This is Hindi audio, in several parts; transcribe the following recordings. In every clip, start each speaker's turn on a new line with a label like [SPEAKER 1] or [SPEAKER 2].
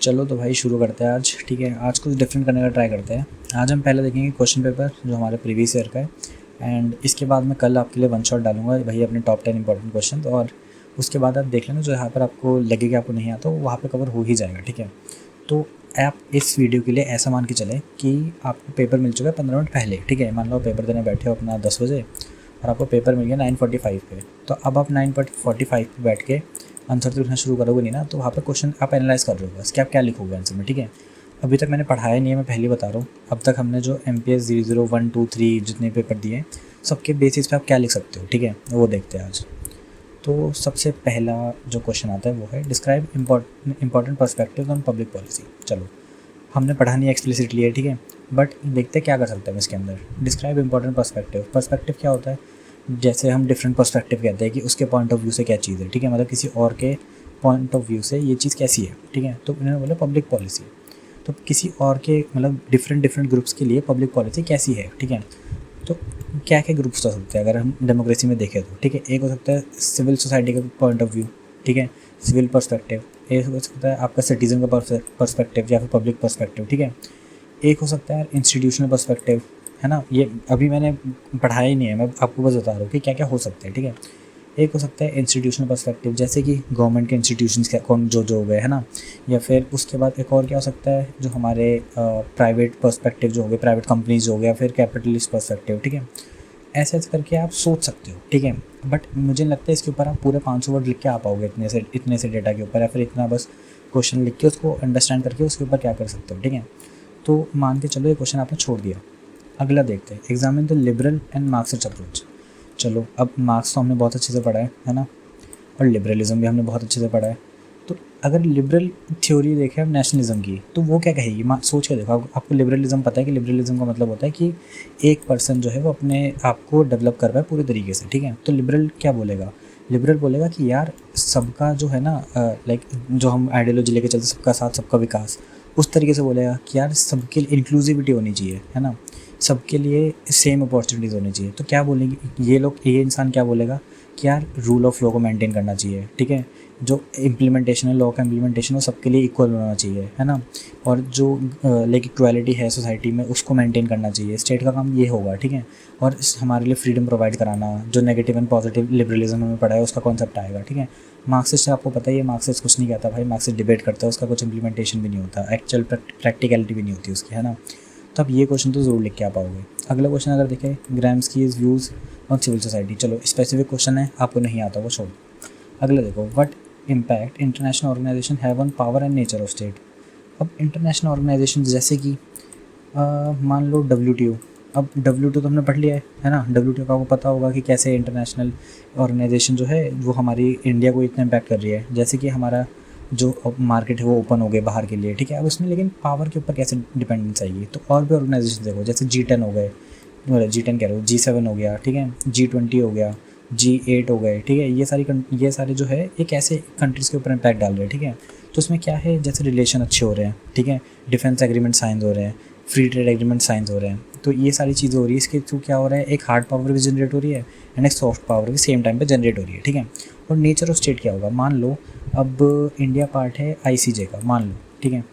[SPEAKER 1] चलो तो भाई शुरू करते हैं आज। ठीक है, आज कुछ डिफरेंट करने का ट्राई करते हैं। आज हम पहले देखेंगे क्वेश्चन पेपर जो हमारे प्रीवियस ईयर का है, एंड इसके बाद मैं कल आपके लिए वन शॉट डालूंगा भाई अपने टॉप 10 इंपॉर्टेंट क्वेश्चन, और उसके बाद आप देख लेना जो यहाँ पर आपको लगे कि आपको नहीं आता वो वहाँ पर कवर हो ही जाएगा। ठीक है, तो आप इस वीडियो के लिए ऐसा मान के चलें कि आपको पेपर मिल चुका है 15 मिनट पहले। ठीक है, मान लो पेपर देने बैठे हो अपना 10 बजे और आपको पेपर मिल गया 9:45 पे, तो अब आप 9:45 पे बैठ के आंसर तो लिखना शुरू करोगे नहीं ना, तो वहाँ पर क्वेश्चन आप एनालाइज कर रहे हो बस कि आप क्या लिखोगे आंसर में। ठीक है, अभी तक मैंने पढ़ाया नहीं है, मैं पहले बता रहा हूँ। अब तक हमने जो MPS 00, 1, 2, 3 जितने पेपर दिए सबके बेसिस पे आप क्या लिख सकते हो। ठीक है, वो देखते हैं आज। तो सबसे पहला जो क्वेश्चन आता है वो है describe important perspective on public policy. चलो, हमने पढ़ा नहीं एक्सप्लिसिटली है, ठीक है, बट देखते हैं क्या कर सकते हैं इसके अंदर। Describe important perspective. पर्सपेक्टिव क्या होता है? जैसे हम डिफरेंट पर्सपेक्टिव कहते हैं कि उसके पॉइंट ऑफ व्यू से क्या चीज़ है। ठीक है, मतलब किसी और के पॉइंट ऑफ व्यू से ये चीज़ कैसी है। ठीक है, तो उन्होंने बोला पब्लिक पॉलिसी, तो किसी और के मतलब डिफरेंट ग्रुप्स के लिए पब्लिक पॉलिसी कैसी है। ठीक है, तो क्या क्या ग्रुप्स हो सकते हैं अगर हम डेमोक्रेसी में देखें तो। ठीक है, एक हो सकता है सिविल सोसाइटी का पॉइंट ऑफ व्यू। ठीक है, सिविल पर्सपेक्टिव। एक हो सकता है आपका सिटीज़न का पर्सपेक्टिव या फिर पब्लिक पर्सपेक्टिव। ठीक है, एक हो सकता है इंस्टीट्यूशनल पर्सपेक्टिव, है ना। ये अभी मैंने पढ़ाया ही नहीं है, मैं आपको बस बता रहा हूँ कि क्या क्या हो सकता है। ठीक है, एक हो सकता है इंस्टीट्यूशनल पर्सपेक्टिव, जैसे कि गवर्नमेंट के इंस्टीट्यूशंस क्या कौन जो हो गए, है ना। या फिर उसके बाद एक और क्या हो सकता है जो हमारे प्राइवेट पर्सपेक्टिव जो हो गए, प्राइवेट कंपनीज हो गया, फिर कैपिटलिस्ट पर्सपेक्टिव। ठीक है, ऐसे ऐसे करके आप सोच सकते हो। ठीक है, बट मुझे नहीं लगता इसके ऊपर आप पूरे 500 वर्ड लिख के आ पाओगे इतने से डेटा के ऊपर, या फिर इतना बस क्वेश्चन लिख के उसको अंडरस्टैंड करके उसके ऊपर क्या कर सकते हो। ठीक है, तो मान के चलो ये क्वेश्चन आपने छोड़ दिया। अगला देखते हैं, examine the liberal and Marxist approach. चलो, अब मार्क्स तो हमने बहुत अच्छे से पढ़ा है ना, और लिबरलिज्म भी हमने बहुत अच्छे से पढ़ा है। तो अगर लिबरल थ्योरी देखें हम नेशनलिज्म की, तो वो क्या कहेगी? सोच के देखो, आपको लिबरलिज्म पता है कि लिबरलिज्म का मतलब होता है कि एक पर्सन जो है वो अपने आप को डेवलप कर पाए पूरे तरीके से। ठीक है, तो लिबरल क्या बोलेगा? लिबरल बोलेगा कि यार सबका जो है ना, लाइक जो हम आइडियोलॉजी लेके चलते सबका साथ सबका विकास, उस तरीके से बोलेगा कि यार सबके लिए इंक्लूसिविटी होनी चाहिए, है ना, सबके लिए सेम अपॉर्चुनिटीज़ होनी चाहिए। तो क्या बोलेंगे ये इंसान क्या बोलेगा कि यार रूल ऑफ लॉ को मेंटेन करना चाहिए। ठीक है, जो इम्प्लीमेंटेशन है, लॉ का इम्प्लीमेंटेशन वो सबके लिए इक्वल होना चाहिए, है ना, और जो लाइक इक्वालिटी है सोसाइटी में उसको मेंटेन करना चाहिए। स्टेट का काम ये होगा। ठीक है, और हमारे लिए फ्रीडम प्रोवाइड कराना, जो नेगेटिव एंड पॉजिटिव लिबरलिज्म में पढ़ा है उसका कॉन्सेप्ट आएगा। ठीक है, मार्क्सिस्ट आपको पता ही है, मार्क्सिस्ट कुछ नहीं कहता भाई, मार्क्सिस्ट डिबेट करता है, उसका कुछ इम्प्लीमेंटेशन भी नहीं होता, एक्चुअल प्रैक्टिकलिटी भी नहीं होती उसकी, है ना। तो अब ये क्वेश्चन तो ज़रूर लिख के आ पाओगे। अगला क्वेश्चन अगर देखें, Gramsci's views on civil society. चलो, स्पेसिफिक क्वेश्चन है, आपको नहीं आता वो छोड़। अगला देखो, what impact international organisation have on power and nature of state. अब इंटरनेशनल ऑर्गेनाइजेशन जैसे कि मान लो WTO। अब WTO तो हमने पढ़ लिया है ना, WTO का आपको पता होगा कि कैसे इंटरनेशनल ऑर्गेनाइजेशन जो है वो हमारी इंडिया को इतना इम्पैक्ट कर रही है। जैसे कि हमारा जो मार्केट है वो ओपन हो गए बाहर के लिए। ठीक है, अब उसमें लेकिन पावर के ऊपर कैसे डिपेंडेंस आएगी? तो और भी ऑर्गेनाइजेशन देखो, जैसे G10 हो गए, G10 कह रहा हूँ, G7 हो गया। ठीक है, G20 हो गया, G8 हो गए। ठीक है, ये सारे जो है एक ऐसे कंट्रीज़ के ऊपर इम्पैक्ट डाल रहे हैं। ठीक है, तो उसमें क्या है, जैसे रिलेशन अच्छे हो रहे हैं। ठीक है, डिफेंस एग्रीमेंट साइन हो रहे हैं, फ्री ट्रेड एग्रीमेंट साइन हो रहे हैं, तो ये सारी चीज़ें हो रही है। इसके थ्रू क्या हो रहा है, एक हार्ड पावर भी जनरेट हो रही है एंड एक सॉफ्ट पावर भी सेम टाइम पे जनरेट हो रही है। ठीक है, और नेचर ऑफ स्टेट क्या होगा? मान लो अब इंडिया पार्ट है ICJ का, मान लो। ठीक है,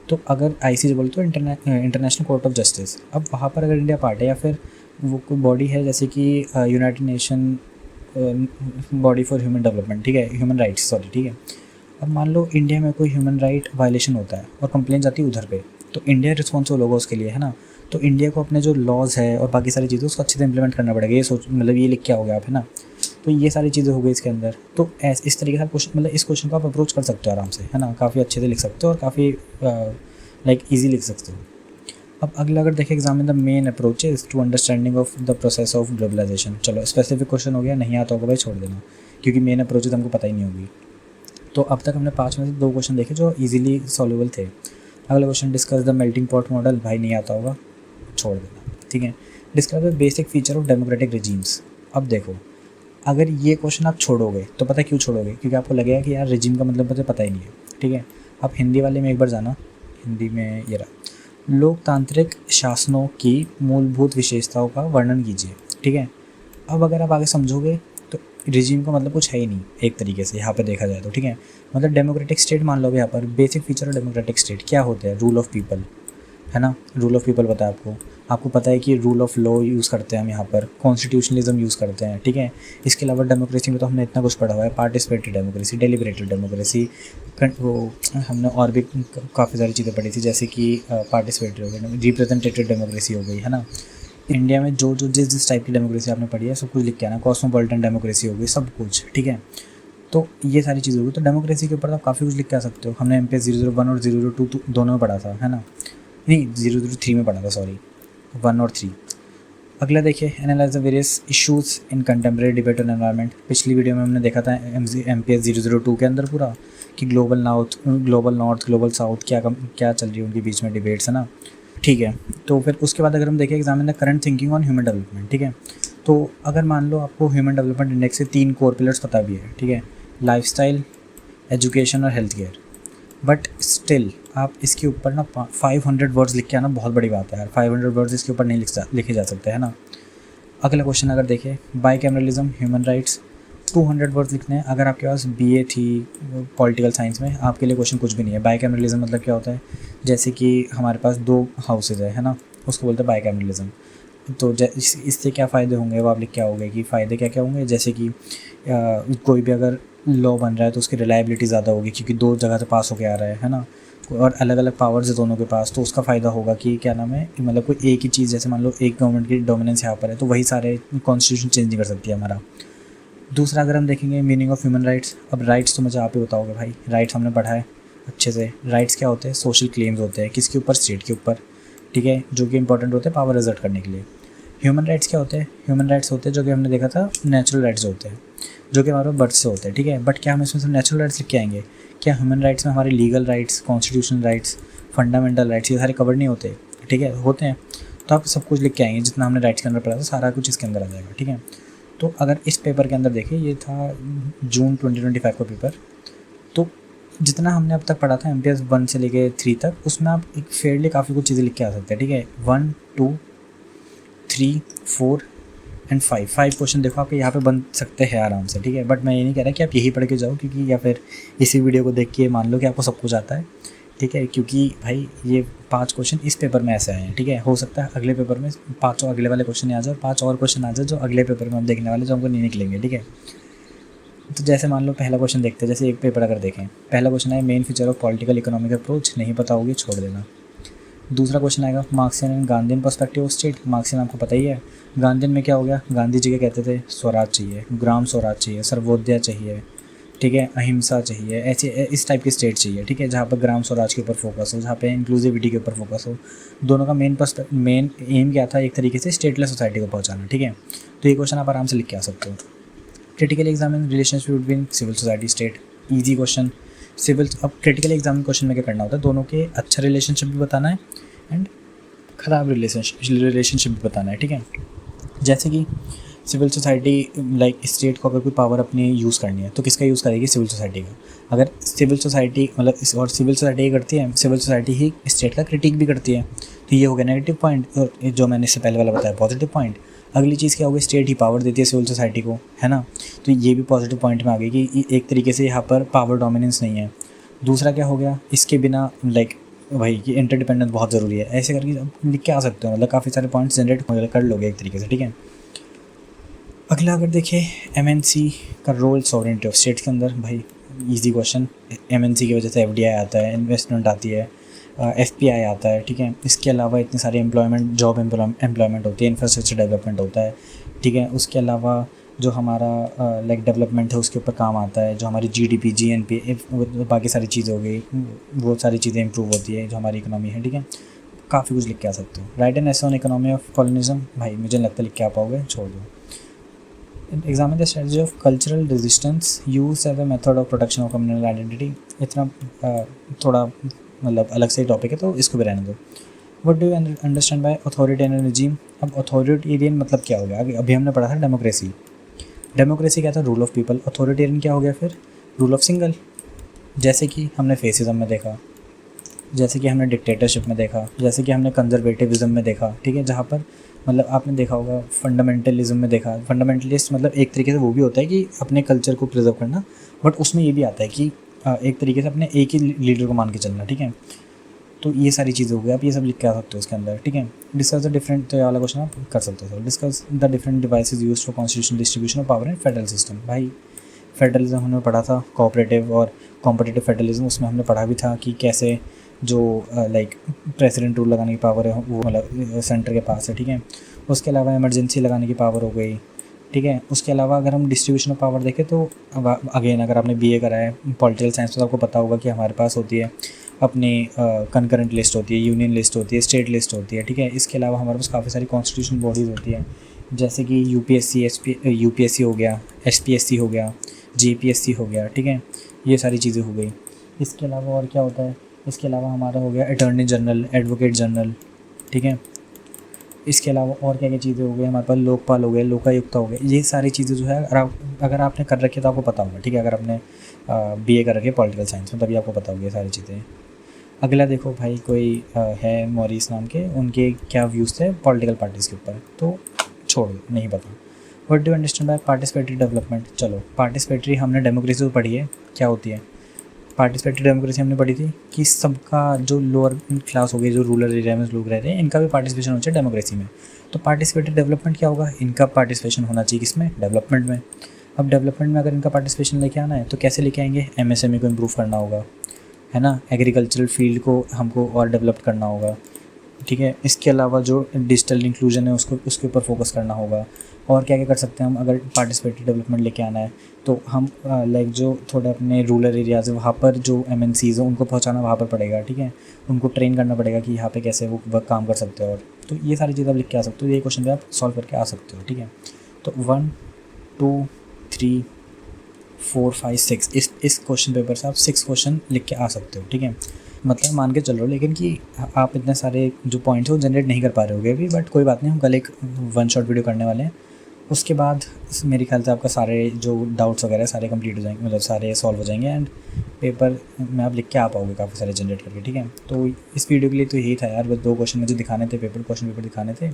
[SPEAKER 1] तो अगर ICJ बोले तो इंटरनेशनल कोर्ट ऑफ जस्टिस, अब वहाँ पर अगर इंडिया पार्ट है या फिर वो कोई बॉडी है जैसे कि United nation body for human development, ठीक है, ह्यूमन राइट्स, सॉरी। ठीक है, अब मान लो इंडिया में कोई ह्यूमन राइट वायलेशन होता है और कंप्लेन जाती है उधर पे, तो इंडिया रिस्पॉन्सिबल होगा उसके लिए, है ना। तो इंडिया को अपने जो लॉज है और बाकी सारी चीज़ें उसको अच्छे से इंप्लीमेंट करना पड़ेगा। ये सोच, मतलब ये लिख के आओगे आप, है ना। तो ये सारी चीज़ें हो गई इसके अंदर। तो इस तरीके से आप क्वेश्चन, मतलब इस क्वेश्चन को आप अप्रोच कर सकते हो आराम से, है ना, काफ़ी अच्छे से लिख सकते हो और काफ़ी लाइक ईजी लिख सकते हो। अब अगला अगर देखें, examine the main approaches to understanding of the process of globalisation. चलो, स्पेसिफिक क्वेश्चन हो गया, नहीं आता होगा भाई छोड़ देना, क्योंकि मेन अप्रोचेज हमको पता ही नहीं होगी। तो अब तक हमने 5 में से 2 क्वेश्चन देखे जो इजीली सॉल्वेबल थे। अगला question, discuss the melting pot model. भाई नहीं आता होगा, छोड़ देना। ठीक है, describe the basic feature of democratic regimes. अब देखो, अगर ये क्वेश्चन आप छोड़ोगे तो पता क्यों छोड़ोगे? क्योंकि आपको लगेगा कि यार रिजीम का मतलब मुझे पता ही नहीं है। ठीक है, आप हिंदी वाले में एक बार जाना, हिंदी में ये रहा, लोकतांत्रिक शासनों की मूलभूत विशेषताओं का वर्णन कीजिए। ठीक है, अब अगर आप आगे समझोगे तो रिजीम का मतलब कुछ है ही नहीं एक तरीके से यहाँ पे देखा जाए तो, ठीक है। मतलब डेमोक्रेटिक स्टेट मान लो यहाँ पर, basic feature of democratic state क्या होता है? रूल ऑफ पीपल, है ना। रूल ऑफ पीपल पता है आपको पता है कि रूल ऑफ लॉ यूज़ करते हैं हम यहाँ पर, कॉन्स्टिट्यूशनलिज्म यूज़ करते हैं, ठीक है। इसके अलावा डेमोक्रेसी में तो हमने इतना कुछ पढ़ा हुआ है, पार्टिसिपेटरी डेमोक्रेसी, डेलिब्रेटिव डेमोक्रेसी, वो हमने और भी काफ़ी सारी चीज़ें पढ़ी थी, जैसे कि पार्टिसिपेटरी हो गई, रिप्रेजेंटेटिव डेमोक्रेसी हो गई, है ना। इंडिया में जो जिस टाइप की डेमोक्रेसी आपने पढ़ी है सब कुछ लिख के आना, कॉस्मोपॉलिटन डेमोक्रेसी हो गई, सब कुछ, ठीक है। तो ये सारी चीज़ें होगी। तो डेमोक्रेसी के ऊपर आप काफ़ी कुछ लिख के आ सकते हो। हमने MP 001 और 002 दोनों में पढ़ा था, है ना। नहीं, 003 में पढ़ा था, सॉरी, 1 और 3। अगला देखिए, analyse the various issues in contemporary debate on environment. पिछली वीडियो में हमने देखा था MPS 002 के अंदर पूरा कि ग्लोबल नॉर्थ, ग्लोबल साउथ क्या चल रही है उनके बीच में डिबेट्स, है ना, ठीक है। तो फिर उसके बाद अगर हम देखें examine the current thinking on human development, ठीक है। तो अगर मान लो आपको ह्यूमन डेवलपमेंट इंडेक्स से 3 कोर पिलर्स पता भी है, ठीक है, लाइफस्टाइल, एजुकेशन और हेल्थ केयर, बट स्टिल आप इसके ऊपर ना 500 वर्ड्स लिख के आना बहुत बड़ी बात है यार। 500 वर्ड्स इसके ऊपर नहीं लिखे जा सकते, है ना। अगला क्वेश्चन अगर देखें, बाइकैमरलिज्म, ह्यूमन राइट्स, 200 वर्ड्स लिखने हैं। अगर आपके पास BA थी पॉलिटिकल साइंस में, आपके लिए क्वेश्चन कुछ भी नहीं है। बाइकैमरलिज्म मतलब क्या होता है? जैसे कि हमारे पास 2 हाउसेज है ना, उसको बोलते हैं बाइकैमरलिज्म। तो इससे क्या फ़ायदे होंगे वो आप लिख के आओगे कि फ़ायदे क्या क्या होंगे। जैसे कि कोई भी अगर लॉ बन रहा है तो उसकी रिलायबिलिटी ज़्यादा होगी क्योंकि 2 जगह से पास होके आ रहा है ना, और अलग अलग पावर्स है दोनों के पास, तो उसका फ़ायदा होगा कि क्या नाम है, मतलब कोई एक ही चीज़, जैसे मान लो एक गवर्नमेंट की डोमिनेंस यहाँ पर है तो वही सारे कॉन्स्टिट्यूशन चेंज नहीं कर सकती है हमारा। दूसरा अगर हम देखेंगे मीनिंग ऑफ ह्यूमन राइट्स। अब राइट्स तो मुझे आप ही बताओगे भाई, राइट्स हमने पढ़ा है अच्छे से। राइट्स क्या होते हैं? सोशल क्लेम्स होते हैं, किसके ऊपर? स्टेट के ऊपर, ठीक है, जो कि इंपॉर्टेंट होते हैं पावर एग्जर्ट करने के लिए। ह्यूमन राइट्स क्या होते हैं? ह्यूमन राइट्स होते हैं जो कि हमने देखा था नेचुरल राइट्स होते हैं, जो कि हमारे बर्थ से होते हैं, ठीक है। बट क्या हम इसमें सिर्फ नेचुरल राइट्स लिख के आएंगे? क्या ह्यूमन राइट्स में हमारे legal rights, constitutional rights, fundamental rights ये सारे कवर नहीं होते? ठीक है, होते हैं। तो आप सब कुछ लिख के आएंगे, जितना हमने राइट्स के अंदर पढ़ा था सारा कुछ इसके अंदर आ जाएगा, ठीक है। तो अगर इस पेपर के अंदर देखें, ये था जून 2025 का पेपर, तो जितना हमने अब तक पढ़ा था MPS 1 से लेके 3 तक, उसमें आप एक फेयरली काफ़ी कुछ चीज़ें लिख के आ सकते हैं, ठीक है। 1, 2, 3, 4 एंड 5 क्वेश्चन देखो आपके यहाँ पे बन सकते हैं आराम से, ठीक है। बट मैं ये नहीं कह रहा कि आप यही पढ़ के जाओ, क्योंकि या फिर इसी वीडियो को देख के मान लो कि आपको सब कुछ आता है, ठीक है। क्योंकि भाई ये 5 क्वेश्चन इस पेपर में ऐसे आए हैं, ठीक है। हो सकता है अगले पेपर में 5 और अगले वाले क्वेश्चन आ जाए और 5 और क्वेश्चन आ जाए जो अगले पेपर में हम देखने वाले, जो हमको नहीं निकलेंगे, ठीक है। तो जैसे मान लो पहला क्वेश्चन देखते हैं, जैसे एक पेपर अगर देखें, पहला क्वेश्चन है main feature of political economic approach, नहीं पता होगी छोड़ देना। दूसरा क्वेश्चन आएगा Marxian and Gandhian perspective of state. Marxian आपको पता ही है, गांधीन में क्या हो गया, गांधी जी के कहते थे स्वराज चाहिए, ग्राम स्वराज चाहिए, सर्वोदय चाहिए, ठीक है, अहिंसा चाहिए, ऐसे इस टाइप की स्टेट चाहिए, ठीक है, जहाँ पर ग्राम स्वराज के ऊपर फोकस हो, जहाँ पे इंक्लूसिविटी के ऊपर फोकस हो। दोनों का मेन एम क्या था? एक तरीके से स्टेटलेस सोसाइटी को पहुँचाना, ठीक है। तो ये क्वेश्चन आप आराम से लिख के आ सकते हो। Critical examine relationship between civil society state, easy question. अब क्रिटिकल एग्जामिन क्वेश्चन में क्या करना होता है, दोनों के अच्छा रिलेशनशिप भी बताना है एंड ख़राब रिलेशनशिप भी बताना है, ठीक है। जैसे कि सिविल सोसाइटी लाइक स्टेट को अगर कोई पावर अपनी यूज़ करनी है तो किसका यूज़ करेगी? सिविल सोसाइटी का। अगर सिविल सोसाइटी मतलब और सिविल सोसाइटी ये करती है, सिविल सोसाइटी ही स्टेट का क्रिटिक भी करती है, तो ये हो गया नेगेटिव पॉइंट। और जो मैंने इससे पहले वाला बताया पॉजिटिव पॉइंट। अगली चीज़ क्या होगी, स्टेट ही पावर देती है सिविल सोसाइटी को, है ना। तो ये भी पॉजिटिव पॉइंट में आ गई कि एक तरीके से यहाँ पर पावर डोमिनेंस नहीं है। दूसरा क्या हो गया, इसके बिना लाइक भाई कि इंटरडिपेंडेंस बहुत ज़रूरी है, ऐसे करके आप लिख के आ सकते हो, मतलब काफ़ी सारे पॉइंट्स जनरेट कर लोगे एक तरीके से, ठीक है। अगला अगर देखें MNC का रोल सॉवरेनिटी ऑफ स्टेट्स के अंदर, भाई इजी क्वेश्चन। MNC की वजह से FDI आता है, इन्वेस्टमेंट आती है, FPI आता है, ठीक है। इसके अलावा इतनी सारी जॉब एम्प्लॉयमेंट होती है, इंफ्रास्ट्रक्चर डेवलपमेंट होता है, ठीक है। उसके अलावा जो हमारा लाइक डेवलपमेंट है उसके ऊपर काम आता है, जो हमारी GDP GNP बाकी सारी चीज़ें हो गई, वो सारी चीज़ें इंप्रूव होती है, जो हमारी इकोनॉमी है, ठीक है। काफ़ी कुछ लिख के आ सकते हो। Right an essay on economy of colonialism, भाई मुझे लगता है लिख के आ पाओगे, छोड़ दो। Examine the strategy of cultural resistance use as a method of protection of communal identity. इतना थोड़ा मतलब अलग से टॉपिक है तो इसको भी रहने दो। What do you understand by authoritarian regime. अब अथॉरिटेरियन मतलब क्या हो गया, अभी हमने पढ़ा था डेमोक्रेसी। डेमोक्रेसी क्या था? Rule of people. अथॉरिटेरियन क्या हो गया फिर? Rule of single. जैसे कि हमने फेसिज्म में देखा, जैसे कि हमने डिक्टेटरशिप में देखा, जैसे कि हमने कंजर्वेटिविज्म में देखा, ठीक है, जहाँ पर मतलब आपने देखा होगा फंडामेंटलिज्म में देखा, फंडामेंटलिस्ट मतलब एक तरीके से वो भी होता है कि अपने कल्चर को प्रिजर्व करना, बट उसमें ये भी आता है कि एक तरीके से अपने एक ही लीडर को मान के चलना, ठीक है। तो ये सारी चीज़ें हो गई, आप ये सब लिख के आ सकते हो इसके अंदर, ठीक है। डिस्कस द डिफरेंट, तो ये वाला क्वेश्चन आप कर सकते हो। Discuss the different devices used for constitution distribution of power in federal system. भाई फेडरलिज्म हमने पढ़ा था, कोऑपरेटिव और कॉम्पिटिटिव फेडरलिज्म, उसमें हमने पढ़ा भी था कि कैसे जो लाइक प्रेसिडेंट रूल लगाने की पावर है वो मतलब सेंटर के पास है, ठीक है। उसके अलावा इमरजेंसी लगाने की पावर हो गई, ठीक है। उसके अलावा अगर हम डिस्ट्रीब्यूशन ऑफ पावर देखें तो अगेन अगर आपने बीए करा है पॉलिटिकल साइंस तो आपको पता होगा कि हमारे पास होती है अपनी कंकरेंट लिस्ट होती है, यूनियन लिस्ट होती है, स्टेट लिस्ट होती है, ठीक है। इसके अलावा हमारे पास काफ़ी सारी कॉन्स्टिट्यूशन बॉडीज़ होती है, जैसे कि यूपीएससी हो गया, एसपीएससी हो गया, जेपीएससी हो गया, ठीक है। ये सारी चीज़ें हो गई। इसके अलावा और क्या होता है, इसके अलावा हमारा हो गया अटॉर्नी जनरल, एडवोकेट जनरल, ठीक है। इसके अलावा और क्या क्या चीज़ें हो गई हमारे पास, लोकपाल हो गए, लोकायुक्त हो गए। ये सारी चीज़ें जो है अगर आपने कर रखी है तो आपको पता होगा, ठीक है। अगर आपने बीए कर रखी है पॉलिटिकल साइंस में तभी आपको पता होगी ये सारी चीज़ें। अगला देखो भाई, कोई है मॉरिस नाम के, उनके क्या व्यूज़ थे पॉलिटिकल पार्टीज़ के ऊपर, तो छोड़ दो, नहीं पता। What do understand by participatory development. चलो पार्टिसिपेटरी हमने डेमोक्रेसी तो पढ़ी है, क्या होती है पार्टिसिपेटरी डेमोक्रेसी हमने पढ़ी थी कि सबका जो लोअर क्लास हो गई, जो रूरल एरिया में लोग रहते हैं, इनका भी पार्टिसिपेशन होना चाहिए डेमोक्रेसी में। तो पार्टिसिपेटरी डेवलपमेंट क्या होगा, इनका पार्टिसिपेशन होना चाहिए किसमें, डेवलपमेंट में। अब डेवलपमेंट में अगर इनका पार्टिसिपेशन लेके आना है तो कैसे लेके आएंगे, एमएसएमई को इम्प्रूव करना होगा, है ना, एग्रीकल्चरल फील्ड को हमको और डेवलप करना होगा, ठीक है। इसके अलावा जो डिजिटल इंक्लूजन है उसको उसके ऊपर फोकस करना होगा। और क्या क्या कर सकते हैं हम अगर पार्टिसिपेटरी डेवलपमेंट लेके आना है तो हम लाइक जो थोड़े अपने रूरल एरियाज़ है वहाँ पर जो एमएनसीज़ हैं उनको पहुँचाना वहाँ पर पड़ेगा, ठीक है। उनको ट्रेन करना पड़ेगा कि यहाँ पे कैसे वो वर्क काम कर सकते हो। और तो ये सारी चीज़ें आप लिख के आ सकते हो, ये क्वेश्चन भी आप सॉल्व करके आ सकते हो, ठीक है। तो 1 2 3 4 5 6 इस क्वेश्चन पेपर से आप 6 क्वेश्चन लिख के आ सकते हो, ठीक है। मतलब मान के चल रहा हो लेकिन कि आप इतने सारे जो पॉइंट्स हैं वो जनरेट नहीं कर पा रहे होगे अभी, बट कोई बात नहीं, हम कल एक 1 शॉट वीडियो करने वाले हैं। उसके बाद मेरे ख्याल से आपका सारे जो डाउट्स वगैरह सारे कंप्लीट हो जाएंगे, मतलब सारे सॉल्व हो जाएंगे एंड पेपर में आप लिख के आ पाओगे काफ़ी सारे जनरेट करके, ठीक है। तो इस वीडियो के लिए तो यही था यार, बस 2 क्वेश्चन मुझे दिखाने थे, क्वेश्चन पेपर दिखाने थे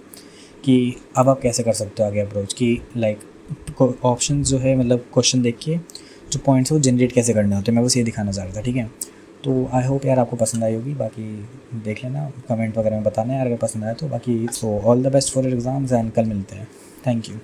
[SPEAKER 1] कि अब आप कैसे कर सकते हो आगे अप्रोच की, लाइक ऑप्शन जो है मतलब क्वेश्चन देख के जो पॉइंट्स है वो जनरेट कैसे करने होते हैं, मैं बस ये दिखाना चाह रहा था, ठीक है। तो आई होप यार आपको पसंद आई होगी, बाकी देख लेना कमेंट वगैरह में बताना यार अगर पसंद आया तो। बाकी so all the best for your exams and कल मिलते हैं। Thank you.